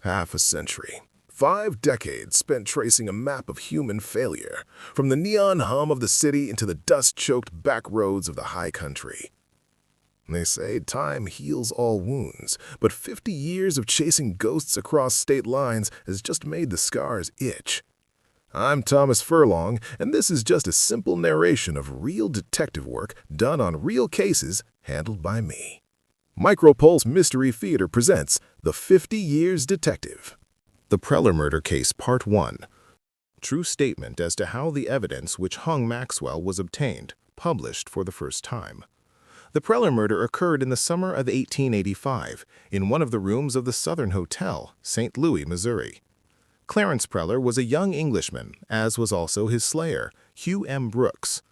Half a century. 5 decades spent tracing a map of human failure, from the neon hum of the city into the dust-choked back roads of the high country. They say time heals all wounds, but 50 years of chasing ghosts across state lines has just made the scars itch. I'm Thomas Furlong, and this is just a simple narration of real detective work done on real cases handled by me. Micropulse Mystery Theater presents The 50 Years Detective. The Preller Murder Case Part 1. True statement as to how the evidence which hung Maxwell was obtained, published for the first time. The Preller murder occurred in the summer of 1885 in one of the rooms of the Southern Hotel, St. Louis, Missouri. Clarence Preller was a young Englishman, as was also his slayer, Hugh M. Brooks.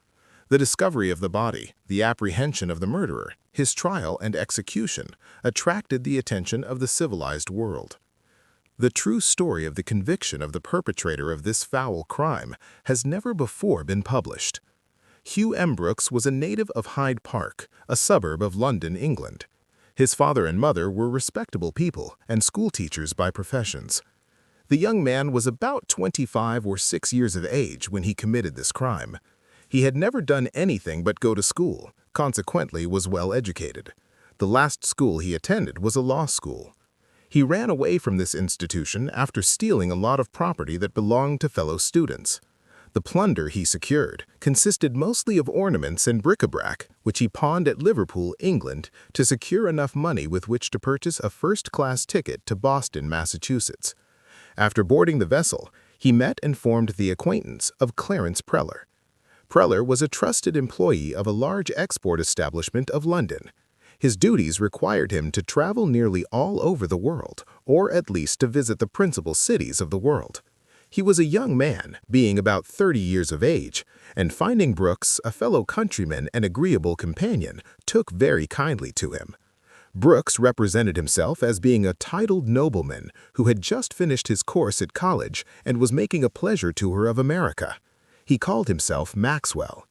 The discovery of the body, the apprehension of the murderer, his trial and execution attracted the attention of the civilized world. The true story of the conviction of the perpetrator of this foul crime has never before been published. Hugh M. Brooks was a native of Hyde Park, a suburb of London, England. His father and mother were respectable people and schoolteachers by professions. The young man was about 25 or 6 years of age when he committed this crime. He had never done anything but go to school, consequently was well educated. The last school he attended was a law school. He ran away from this institution after stealing a lot of property that belonged to fellow students. The plunder he secured consisted mostly of ornaments and bric-a-brac, which he pawned at Liverpool, England, to secure enough money with which to purchase a first-class ticket to Boston, Massachusetts. After boarding the vessel, he met and formed the acquaintance of Clarence Preller. Preller was a trusted employee of a large export establishment of London. His duties required him to travel nearly all over the world, or at least to visit the principal cities of the world. He was a young man, being about 30 years of age, and finding Brooks, a fellow countryman and agreeable companion, took very kindly to him. Brooks represented himself as being a titled nobleman who had just finished his course at college and was making a pleasure tour of America. He called himself Maxwell.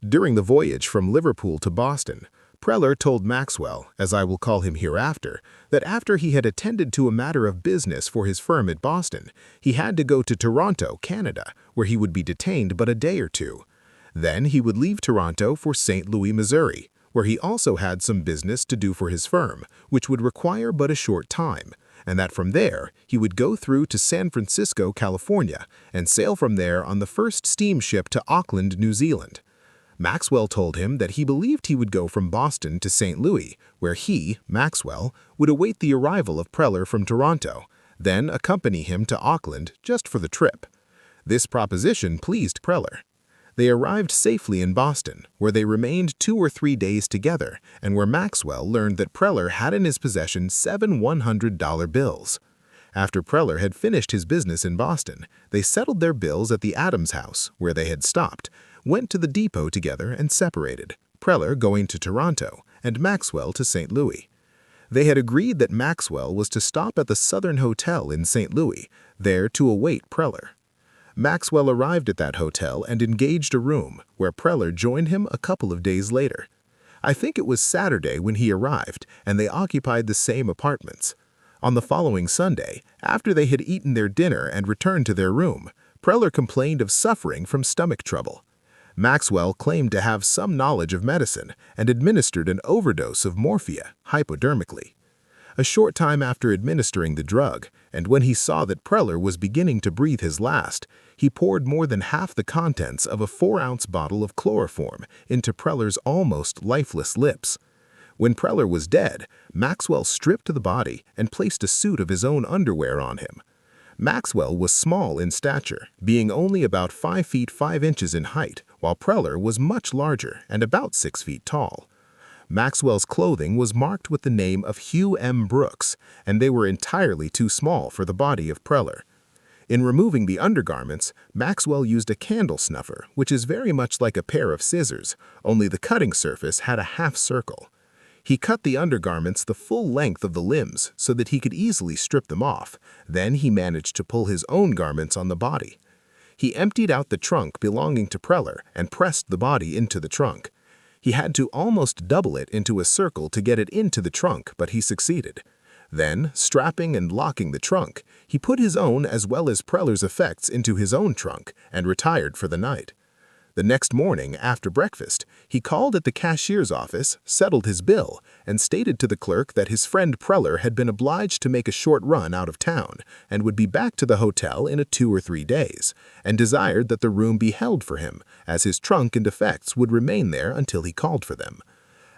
During the voyage from Liverpool to Boston, Preller told Maxwell, as I will call him hereafter, that after he had attended to a matter of business for his firm at Boston, he had to go to Toronto, Canada, where he would be detained but a day or two. Then he would leave Toronto for St. Louis, Missouri, where he also had some business to do for his firm, which would require but a short time, and that from there he would go through to San Francisco, California, and sail from there on the first steamship to Auckland, New Zealand. Maxwell told him that he believed he would go from Boston to St. Louis, where he, Maxwell, would await the arrival of Preller from Toronto, then accompany him to Auckland just for the trip. This proposition pleased Preller. They arrived safely in Boston, where they remained 2 or 3 days together, and where Maxwell learned that Preller had in his possession 7 $100 bills. After Preller had finished his business in Boston, they settled their bills at the Adams house, where they had stopped, went to the depot together and separated, Preller going to Toronto and Maxwell to St. Louis. They had agreed that Maxwell was to stop at the Southern Hotel in St. Louis, there to await Preller. Maxwell arrived at that hotel and engaged a room, where Preller joined him a couple of days later. I think it was Saturday when he arrived, and they occupied the same apartments. On the following Sunday, after they had eaten their dinner and returned to their room, Preller complained of suffering from stomach trouble. Maxwell claimed to have some knowledge of medicine and administered an overdose of morphia hypodermically. A short time after administering the drug, and when he saw that Preller was beginning to breathe his last, he poured more than half the contents of a 4-ounce bottle of chloroform into Preller's almost lifeless lips. When Preller was dead, Maxwell stripped the body and placed a suit of his own underwear on him. Maxwell was small in stature, being only about 5 feet 5 inches in height, while Preller was much larger and about 6 feet tall. Maxwell's clothing was marked with the name of Hugh M. Brooks, and they were entirely too small for the body of Preller. In removing the undergarments, Maxwell used a candle snuffer, which is very much like a pair of scissors, only the cutting surface had a half circle. He cut the undergarments the full length of the limbs so that he could easily strip them off. Then he managed to pull his own garments on the body. He emptied out the trunk belonging to Preller and pressed the body into the trunk. He had to almost double it into a circle to get it into the trunk, but he succeeded. Then, strapping and locking the trunk, he put his own as well as Preller's effects into his own trunk and retired for the night. The next morning, after breakfast, he called at the cashier's office, settled his bill, and stated to the clerk that his friend Preller had been obliged to make a short run out of town and would be back to the hotel in 2 or 3 days, and desired that the room be held for him, as his trunk and effects would remain there until he called for them.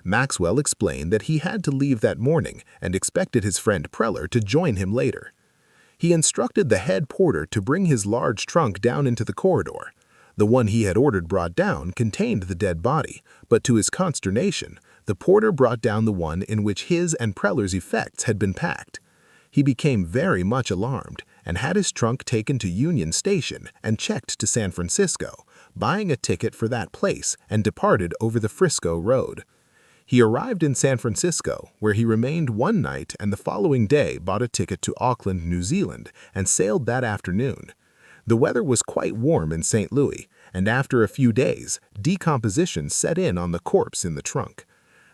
Maxwell explained that he had to leave that morning and expected his friend Preller to join him later. He instructed the head porter to bring his large trunk down into the corridor. The one he had ordered brought down contained the dead body, but to his consternation, the porter brought down the one in which his and Preller's effects had been packed. He became very much alarmed and had his trunk taken to Union Station and checked to San Francisco, buying a ticket for that place and departed over the Frisco Road. He arrived in San Francisco, where he remained one night and the following day bought a ticket to Auckland, New Zealand, and sailed that afternoon. The weather was quite warm in St. Louis, and after a few days, decomposition set in on the corpse in the trunk.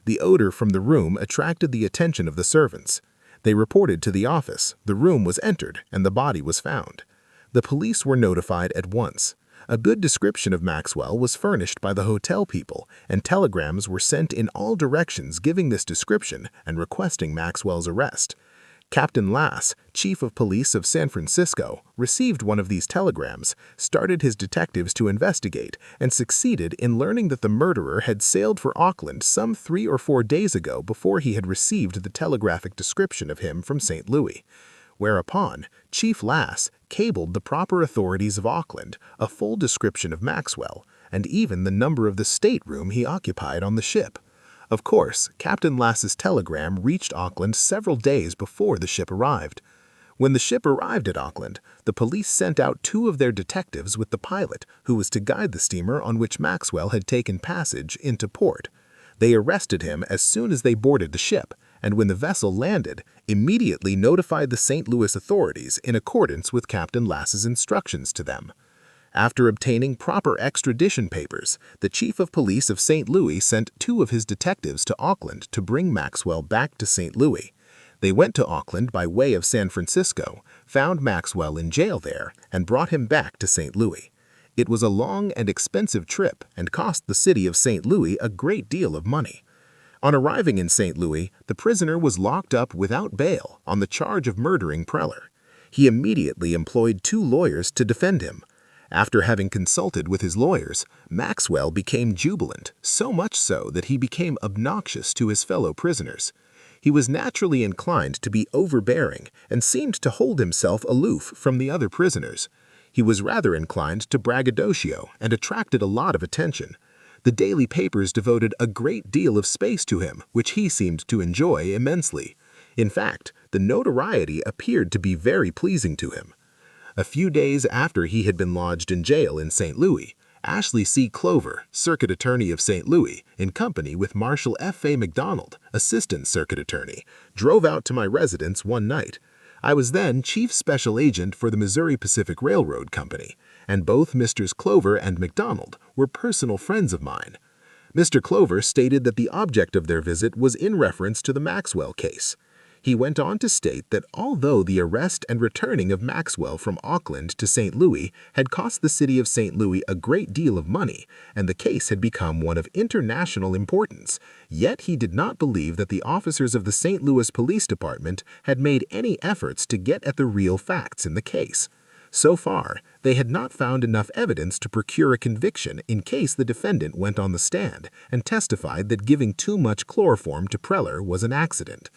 The odor from the room attracted the attention of the servants. They reported to the office, the room was entered, and the body was found. The police were notified at once. A good description of Maxwell was furnished by the hotel people, and telegrams were sent in all directions giving this description and requesting Maxwell's arrest. Captain Lass, chief of police of San Francisco, received one of these telegrams, started his detectives to investigate, and succeeded in learning that the murderer had sailed for Auckland some 3 or 4 days ago before he had received the telegraphic description of him from St. Louis. Whereupon, Chief Lass cabled the proper authorities of Auckland a full description of Maxwell, and even the number of the stateroom he occupied on the ship. Of course, Captain Lass's telegram reached Auckland several days before the ship arrived. When the ship arrived at Auckland, the police sent out 2 of their detectives with the pilot, who was to guide the steamer on which Maxwell had taken passage into port. They arrested him as soon as they boarded the ship, and when the vessel landed, immediately notified the St. Louis authorities in accordance with Captain Lass's instructions to them. After obtaining proper extradition papers, the chief of police of St. Louis sent 2 of his detectives to Auckland to bring Maxwell back to St. Louis. They went to Auckland by way of San Francisco, found Maxwell in jail there, and brought him back to St. Louis. It was a long and expensive trip and cost the city of St. Louis a great deal of money. On arriving in St. Louis, the prisoner was locked up without bail on the charge of murdering Preller. He immediately employed 2 lawyers to defend him. After having consulted with his lawyers, Maxwell became jubilant, so much so that he became obnoxious to his fellow prisoners. He was naturally inclined to be overbearing and seemed to hold himself aloof from the other prisoners. He was rather inclined to braggadocio and attracted a lot of attention. The daily papers devoted a great deal of space to him, which he seemed to enjoy immensely. In fact, the notoriety appeared to be very pleasing to him. A few days after he had been lodged in jail in St. Louis, Ashley C. Clover, Circuit Attorney of St. Louis, in company with Marshal F.A. McDonald, Assistant Circuit Attorney, drove out to my residence one night. I was then Chief Special Agent for the Missouri Pacific Railroad Company, and both Mrs. Clover and McDonald were personal friends of mine. Mr. Clover stated that the object of their visit was in reference to the Maxwell case. He went on to state that although the arrest and returning of Maxwell from Auckland to St. Louis had cost the city of St. Louis a great deal of money, and the case had become one of international importance, yet he did not believe that the officers of the St. Louis Police Department had made any efforts to get at the real facts in the case. So far, they had not found enough evidence to procure a conviction in case the defendant went on the stand and testified that giving too much chloroform to Preller was an accident.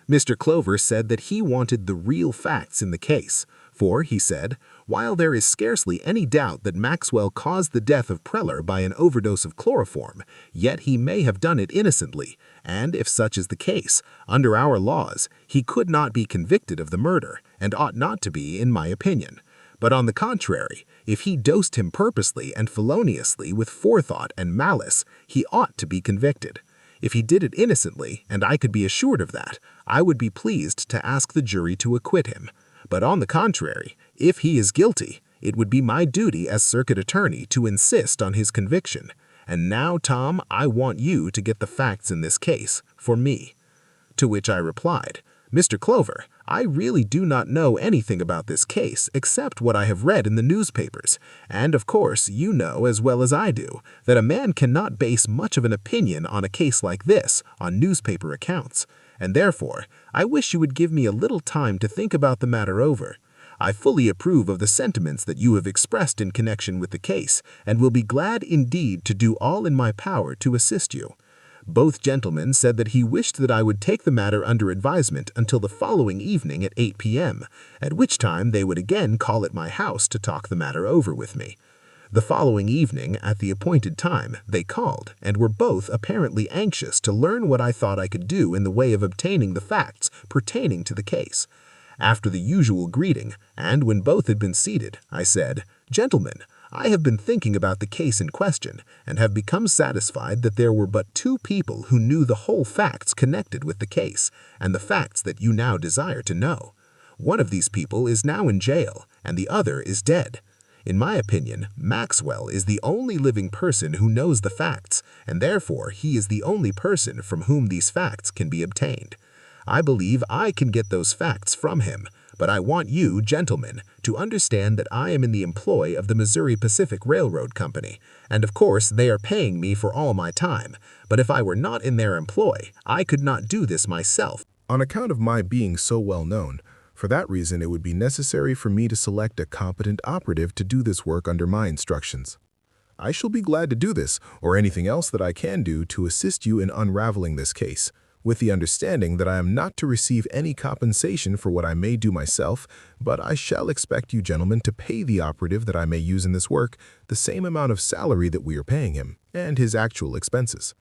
Mr. Clover said that he wanted the real facts in the case, for, he said, while there is scarcely any doubt that Maxwell caused the death of Preller by an overdose of chloroform, yet he may have done it innocently, and if such is the case, under our laws, he could not be convicted of the murder, and ought not to be, in my opinion. But on the contrary, if he dosed him purposely and feloniously with forethought and malice, he ought to be convicted. If he did it innocently, and I could be assured of that, I would be pleased to ask the jury to acquit him. But on the contrary, if he is guilty, it would be my duty as circuit attorney to insist on his conviction. And now, Tom, I want you to get the facts in this case, for me." To which I replied, "Mr. Clover, I really do not know anything about this case except what I have read in the newspapers, and of course you know as well as I do that a man cannot base much of an opinion on a case like this on newspaper accounts, and therefore I wish you would give me a little time to think about the matter over. I fully approve of the sentiments that you have expressed in connection with the case, and will be glad indeed to do all in my power to assist you." Both gentlemen said that he wished that I would take the matter under advisement until the following evening at 8 p.m., at which time they would again call at my house to talk the matter over with me. The following evening, at the appointed time, they called, and were both apparently anxious to learn what I thought I could do in the way of obtaining the facts pertaining to the case. After the usual greeting, and when both had been seated, I said, "Gentlemen, I have been thinking about the case in question, and have become satisfied that there were but two people who knew the whole facts connected with the case, and the facts that you now desire to know. One of these people is now in jail, and the other is dead. In my opinion, Maxwell is the only living person who knows the facts, and therefore he is the only person from whom these facts can be obtained. I believe I can get those facts from him, but I want you, gentlemen, to understand that I am in the employ of the Missouri Pacific Railroad Company, and of course they are paying me for all my time, but if I were not in their employ, I could not do this myself. On account of my being so well known, for that reason it would be necessary for me to select a competent operative to do this work under my instructions. I shall be glad to do this, or anything else that I can do to assist you in unraveling this case, with the understanding that I am not to receive any compensation for what I may do myself, but I shall expect you gentlemen to pay the operative that I may use in this work the same amount of salary that we are paying him, and his actual expenses.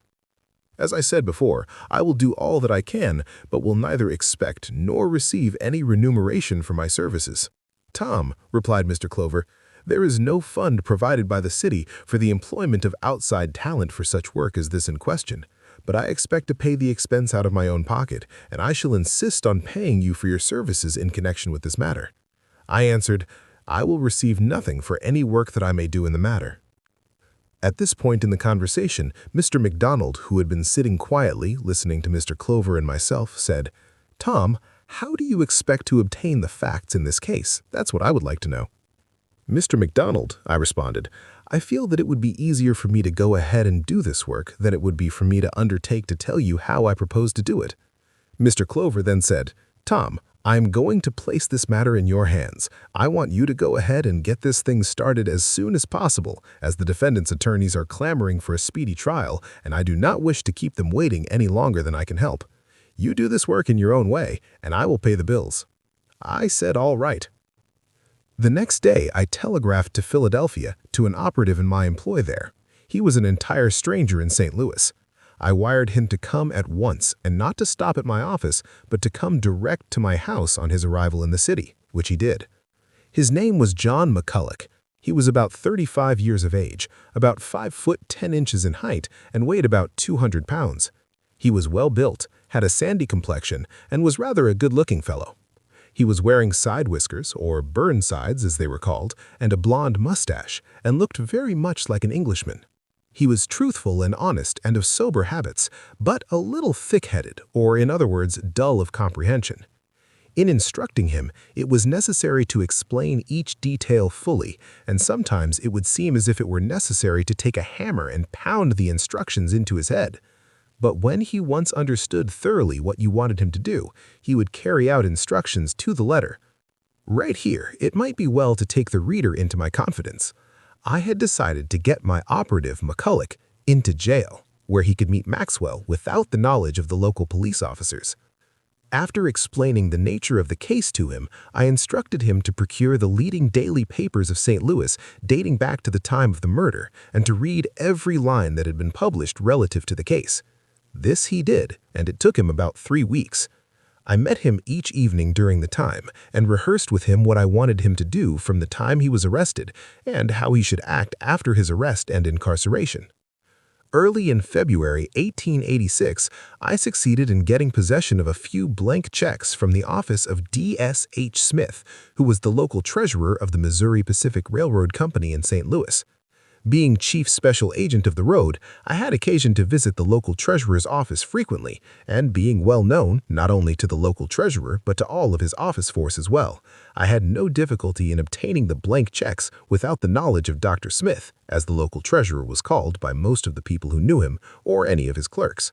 As I said before, I will do all that I can, but will neither expect nor receive any remuneration for my services." "Tom," replied Mr. Clover, "there is no fund provided by the city for the employment of outside talent for such work as this in question. But I expect to pay the expense out of my own pocket, and I shall insist on paying you for your services in connection with this matter." I answered, "I will receive nothing for any work that I may do in the matter." At this point in the conversation, Mr. McDonald, who had been sitting quietly listening to Mr. Clover and myself, said, "Tom, how do you expect to obtain the facts in this case? That's what I would like to know." "Mr. McDonald," I responded, "I feel that it would be easier for me to go ahead and do this work than it would be for me to undertake to tell you how I propose to do it." Mr. Clover then said, "Tom, I am going to place this matter in your hands. I want you to go ahead and get this thing started as soon as possible, as the defendant's attorneys are clamoring for a speedy trial, and I do not wish to keep them waiting any longer than I can help. You do this work in your own way, and I will pay the bills." I said all right. The next day, I telegraphed to Philadelphia to an operative in my employ there. He was an entire stranger in St. Louis. I wired him to come at once and not to stop at my office, but to come direct to my house on his arrival in the city, which he did. His name was John McCulloch. He was about 35 years of age, about 5 foot 10 inches in height, and weighed about 200 pounds. He was well built, had a sandy complexion, and was rather a good-looking fellow. He was wearing side whiskers, or Burnsides as they were called, and a blonde mustache, and looked very much like an Englishman. He was truthful and honest and of sober habits, but a little thick-headed, or in other words, dull of comprehension. In instructing him, it was necessary to explain each detail fully, and sometimes it would seem as if it were necessary to take a hammer and pound the instructions into his head. But when he once understood thoroughly what you wanted him to do, he would carry out instructions to the letter. Right here, it might be well to take the reader into my confidence. I had decided to get my operative, McCulloch, into jail, where he could meet Maxwell without the knowledge of the local police officers. After explaining the nature of the case to him, I instructed him to procure the leading daily papers of St. Louis dating back to the time of the murder, and to read every line that had been published relative to the case. This he did, and it took him about 3 weeks. I met him each evening during the time and rehearsed with him what I wanted him to do from the time he was arrested and how he should act after his arrest and incarceration. Early in February 1886, I succeeded in getting possession of a few blank checks from the office of D.S.H. Smith, who was the local treasurer of the Missouri Pacific Railroad Company in St. Louis. Being chief special agent of the road, I had occasion to visit the local treasurer's office frequently, and being well known not only to the local treasurer but to all of his office force as well, I had no difficulty in obtaining the blank checks without the knowledge of Dr. Smith, as the local treasurer was called by most of the people who knew him or any of his clerks.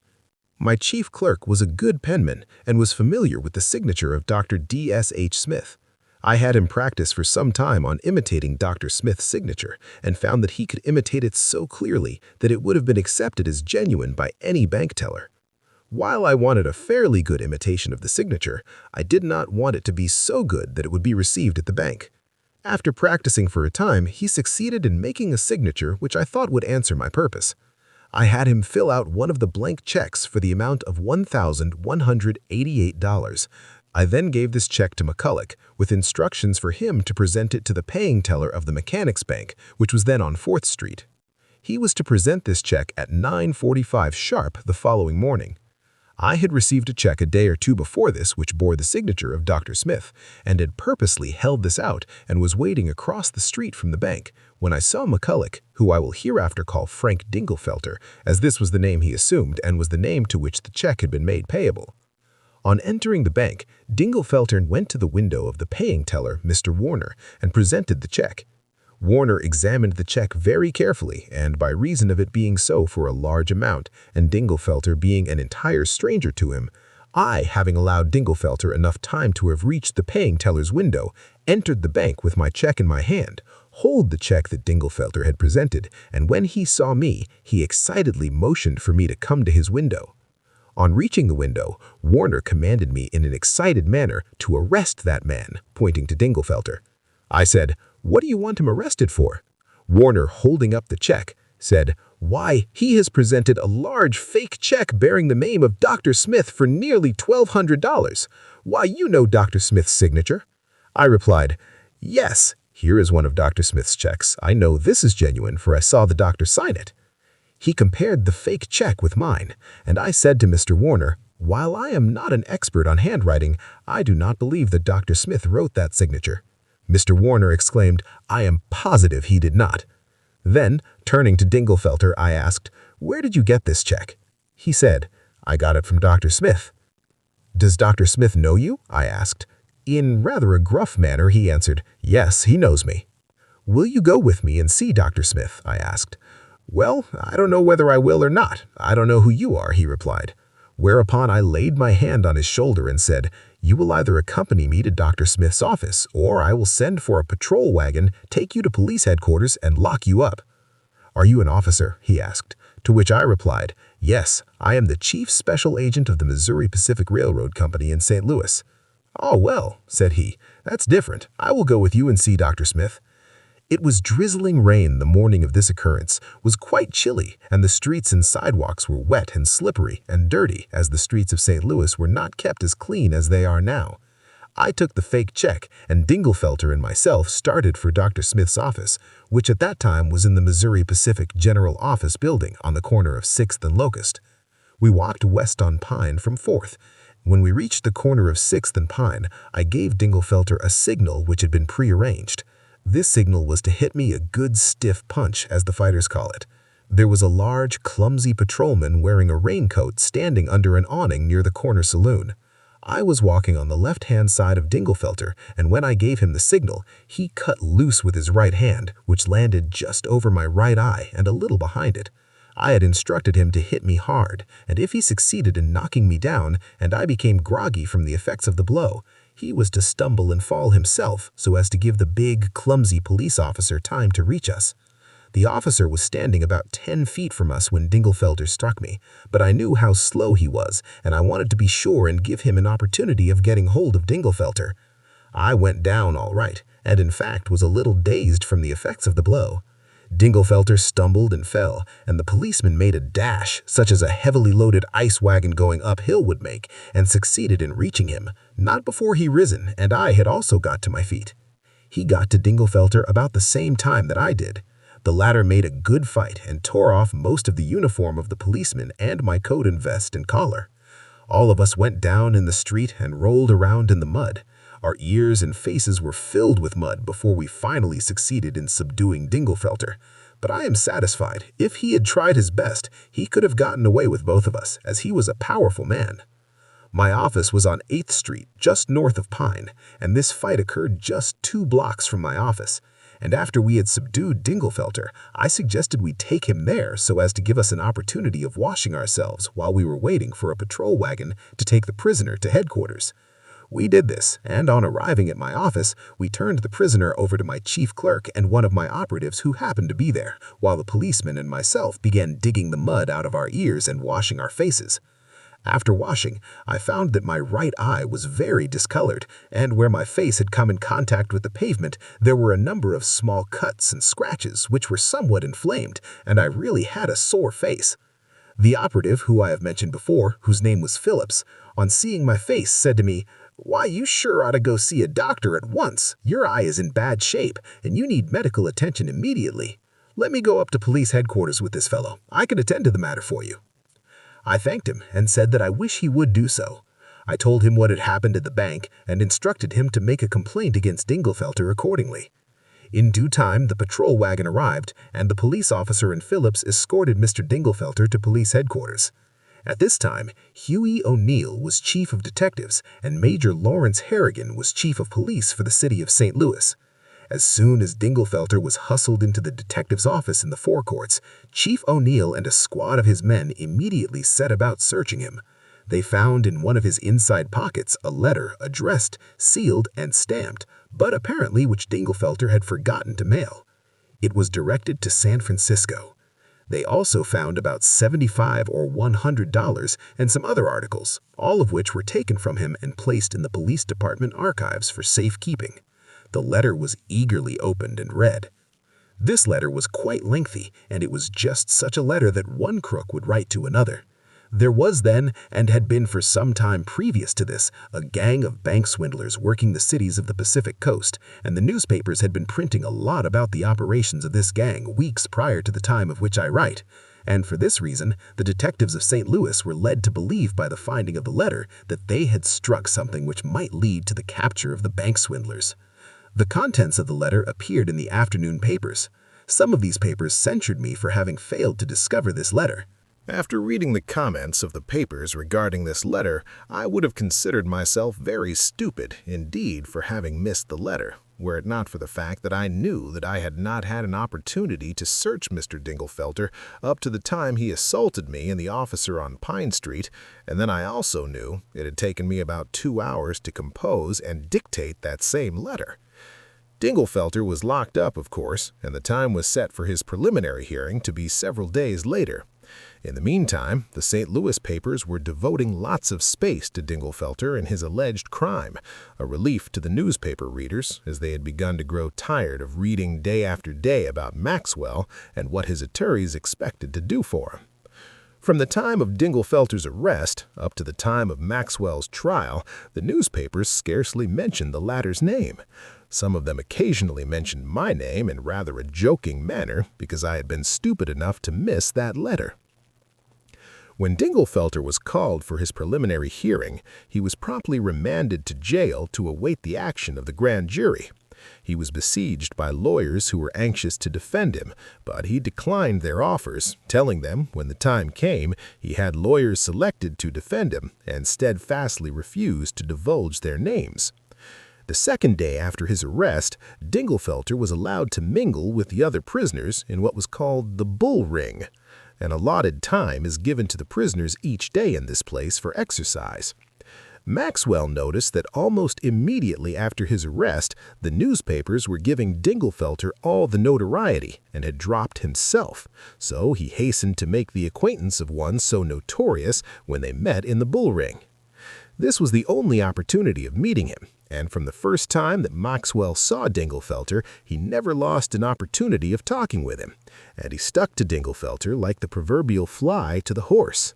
My chief clerk was a good penman and was familiar with the signature of Dr. D.S.H. Smith. I had him practice for some time on imitating Dr. Smith's signature and found that he could imitate it so clearly that it would have been accepted as genuine by any bank teller. While I wanted a fairly good imitation of the signature, I did not want it to be so good that it would be received at the bank. After practicing for a time, he succeeded in making a signature which I thought would answer my purpose. I had him fill out one of the blank checks for the amount of $1,188. I then gave this check to McCulloch with instructions for him to present it to the paying teller of the Mechanics Bank, which was then on 4th Street. He was to present this check at 9:45 sharp the following morning. I had received a check a day or two before this which bore the signature of Dr. Smith and had purposely held this out and was waiting across the street from the bank when I saw McCulloch, who I will hereafter call Frank Dingelfelter, as this was the name he assumed and was the name to which the check had been made payable. On entering the bank, Dingelfelter went to the window of the paying teller, Mr. Warner, and presented the check. Warner examined the check very carefully, and by reason of it being so for a large amount, and Dingelfelter being an entire stranger to him, I, having allowed Dingelfelter enough time to have reached the paying teller's window, entered the bank with my check in my hand, hold the check that Dingelfelter had presented, and when he saw me, he excitedly motioned for me to come to his window. On reaching the window, Warner commanded me in an excited manner to arrest that man, pointing to Dingelfelter. I said, "What do you want him arrested for?" Warner, holding up the check, said, "Why, he has presented a large fake check bearing the name of Dr. Smith for nearly $1,200. Why, you know Dr. Smith's signature." I replied, "Yes, here is one of Dr. Smith's checks. I know this is genuine, for I saw the doctor sign it." He compared the fake check with mine, and I said to Mr. Warner, "While I am not an expert on handwriting, I do not believe that Dr. Smith wrote that signature." Mr. Warner exclaimed, "I am positive he did not." Then, turning to Dingelfelter, I asked, "Where did you get this check?" He said, "I got it from Dr. Smith." "Does Dr. Smith know you?" I asked. In rather a gruff manner, he answered, "Yes, he knows me." "Will you go with me and see Dr. Smith?" I asked. "Well, I don't know whether I will or not. I don't know who you are," he replied. Whereupon I laid my hand on his shoulder and said, "You will either accompany me to Dr. Smith's office, or I will send for a patrol wagon, take you to police headquarters, and lock you up." "Are you an officer?" he asked, to which I replied, "Yes, I am the chief special agent of the Missouri Pacific Railroad Company in St. Louis." "Oh, well," said he, "that's different. I will go with you and see Dr. Smith." It was drizzling rain the morning of this occurrence, was quite chilly, and the streets and sidewalks were wet and slippery and dirty, as the streets of St. Louis were not kept as clean as they are now. I took the fake check, and Dingelfelter and myself started for Dr. Smith's office, which at that time was in the Missouri Pacific General Office building on the corner of 6th and Locust. We walked west on Pine from 4th. When we reached the corner of 6th and Pine, I gave Dingelfelter a signal which had been prearranged. This signal was to hit me a good stiff punch, as the fighters call it. There was a large, clumsy patrolman wearing a raincoat standing under an awning near the corner saloon. I was walking on the left-hand side of Dingelfelter, and when I gave him the signal, he cut loose with his right hand, which landed just over my right eye and a little behind it. I had instructed him to hit me hard, and if he succeeded in knocking me down and I became groggy from the effects of the blow, he was to stumble and fall himself so as to give the big, clumsy police officer time to reach us. The officer was standing about 10 feet from us when Dingelfelter struck me, but I knew how slow he was, and I wanted to be sure and give him an opportunity of getting hold of Dingelfelter. I went down all right, and in fact was a little dazed from the effects of the blow. Dingelfelter stumbled and fell, and the policeman made a dash, such as a heavily loaded ice wagon going uphill would make, and succeeded in reaching him, not before he risen, and I had also got to my feet. He got to Dingelfelter about the same time that I did. The latter made a good fight and tore off most of the uniform of the policeman and my coat and vest and collar. All of us went down in the street and rolled around in the mud. Our ears and faces were filled with mud before we finally succeeded in subduing Dingelfelter. But I am satisfied. If he had tried his best, he could have gotten away with both of us, as he was a powerful man. My office was on 8th Street, just north of Pine, and this fight occurred just 2 blocks from my office. And after we had subdued Dinglefelter, I suggested we take him there so as to give us an opportunity of washing ourselves while we were waiting for a patrol wagon to take the prisoner to headquarters. We did this, and on arriving at my office, we turned the prisoner over to my chief clerk and one of my operatives who happened to be there, while the policeman and myself began digging the mud out of our ears and washing our faces. After washing, I found that my right eye was very discolored, and where my face had come in contact with the pavement, there were a number of small cuts and scratches which were somewhat inflamed, and I really had a sore face. The operative, who I have mentioned before, whose name was Phillips, on seeing my face said to me, "Why, you sure ought to go see a doctor at once. Your eye is in bad shape, and you need medical attention immediately. Let me go up to police headquarters with this fellow. I can attend to the matter for you." I thanked him and said that I wish he would do so. I told him what had happened at the bank and instructed him to make a complaint against Dinglefelter accordingly. In due time, the patrol wagon arrived, and the police officer and Phillips escorted Mr. Dinglefelter to police headquarters. At this time, Huey O'Neill was chief of detectives, and Major Lawrence Harrigan was chief of police for the city of St. Louis. As soon as Dinglefelter was hustled into the detective's office in the forecourts, Chief O'Neill and a squad of his men immediately set about searching him. They found in one of his inside pockets a letter addressed, sealed, and stamped, but apparently which Dinglefelter had forgotten to mail. It was directed to San Francisco. They also found about $75 or $100 and some other articles, all of which were taken from him and placed in the police department archives for safekeeping. The letter was eagerly opened and read. This letter was quite lengthy, and it was just such a letter that one crook would write to another. There was then, and had been for some time previous to this, a gang of bank swindlers working the cities of the Pacific coast, and the newspapers had been printing a lot about the operations of this gang weeks prior to the time of which I write. And for this reason, the detectives of St. Louis were led to believe by the finding of the letter that they had struck something which might lead to the capture of the bank swindlers. The contents of the letter appeared in the afternoon papers. Some of these papers censured me for having failed to discover this letter. After reading the comments of the papers regarding this letter, I would have considered myself very stupid indeed for having missed the letter, were it not for the fact that I knew that I had not had an opportunity to search Mr. Dinglefelter up to the time he assaulted me and the officer on Pine Street, and then I also knew it had taken me about 2 hours to compose and dictate that same letter. Dinglefelter was locked up, of course, and the time was set for his preliminary hearing to be several days later. In the meantime, the St. Louis papers were devoting lots of space to Dinglefelter and his alleged crime, a relief to the newspaper readers as they had begun to grow tired of reading day after day about Maxwell and what his attorneys expected to do for him. From the time of Dinglefelter's arrest up to the time of Maxwell's trial, the newspapers scarcely mentioned the latter's name. Some of them occasionally mentioned my name in rather a joking manner because I had been stupid enough to miss that letter. When Dinglefelter was called for his preliminary hearing, he was promptly remanded to jail to await the action of the grand jury. He was besieged by lawyers who were anxious to defend him, but he declined their offers, telling them, when the time came, he had lawyers selected to defend him, and steadfastly refused to divulge their names. The second day after his arrest, Dinglefelter was allowed to mingle with the other prisoners in what was called the bull ring. An allotted time is given to the prisoners each day in this place for exercise. Maxwell noticed that almost immediately after his arrest, the newspapers were giving Dinglefelter all the notoriety and had dropped himself, so he hastened to make the acquaintance of one so notorious when they met in the bull ring. This was the only opportunity of meeting him, and from the first time that Maxwell saw Dinglefelter, he never lost an opportunity of talking with him, and he stuck to Dinglefelter like the proverbial fly to the horse.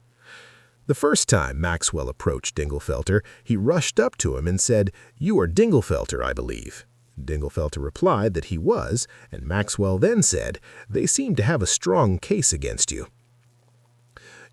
The first time Maxwell approached Dinglefelter, he rushed up to him and said, "You are Dinglefelter, I believe." Dinglefelter replied that he was, and Maxwell then said, "They seem to have a strong case against you."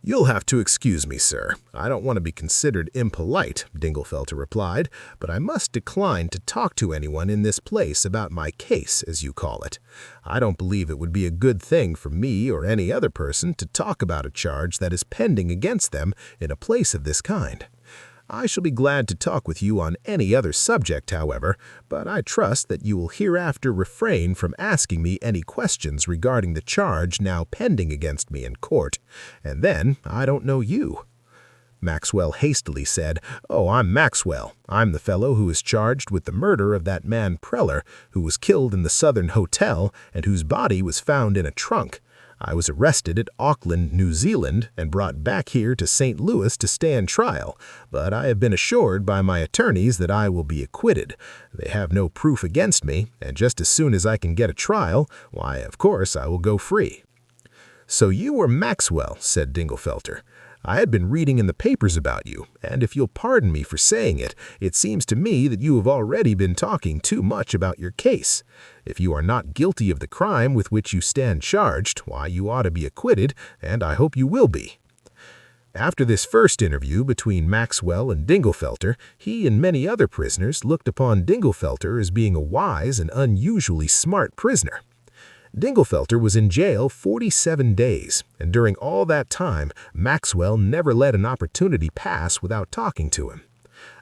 "You'll have to excuse me, sir. I don't want to be considered impolite," Dinglefelter replied, "but I must decline to talk to anyone in this place about my case, as you call it. I don't believe it would be a good thing for me or any other person to talk about a charge that is pending against them in a place of this kind. I shall be glad to talk with you on any other subject, however, but I trust that you will hereafter refrain from asking me any questions regarding the charge now pending against me in court, and then I don't know you." Maxwell hastily said, "Oh, I'm Maxwell. I'm the fellow who is charged with the murder of that man Preller, who was killed in the Southern Hotel and whose body was found in a trunk. I was arrested at Auckland, New Zealand, and brought back here to St. Louis to stand trial, but I have been assured by my attorneys that I will be acquitted. They have no proof against me, and just as soon as I can get a trial, why, of course, I will go free." "So you were Maxwell," said Dinglefelter. "I had been reading in the papers about you, and if you'll pardon me for saying it, it seems to me that you have already been talking too much about your case. If you are not guilty of the crime with which you stand charged, why, you ought to be acquitted, and I hope you will be." After this first interview between Maxwell and Dinglefelter, he and many other prisoners looked upon Dinglefelter as being a wise and unusually smart prisoner. Dinglefelter was in jail 47 days, and during all that time, Maxwell never let an opportunity pass without talking to him.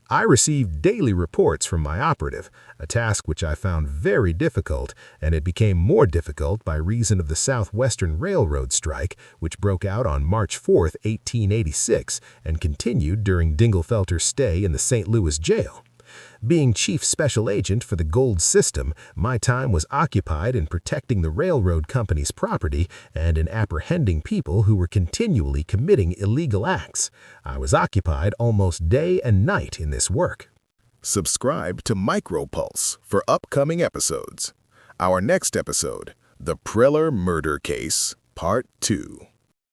I received daily reports from my operative, a task which I found very difficult, and it became more difficult by reason of the Southwestern Railroad strike, which broke out on March 4, 1886, and continued during Dinglefelter's stay in the St. Louis jail. Being chief special agent for the gold system, my time was occupied in protecting the railroad company's property and in apprehending people who were continually committing illegal acts. I was occupied almost day and night in this work. Subscribe to Micropulse for upcoming episodes. Our next episode, The Preller Murder Case, Part 2.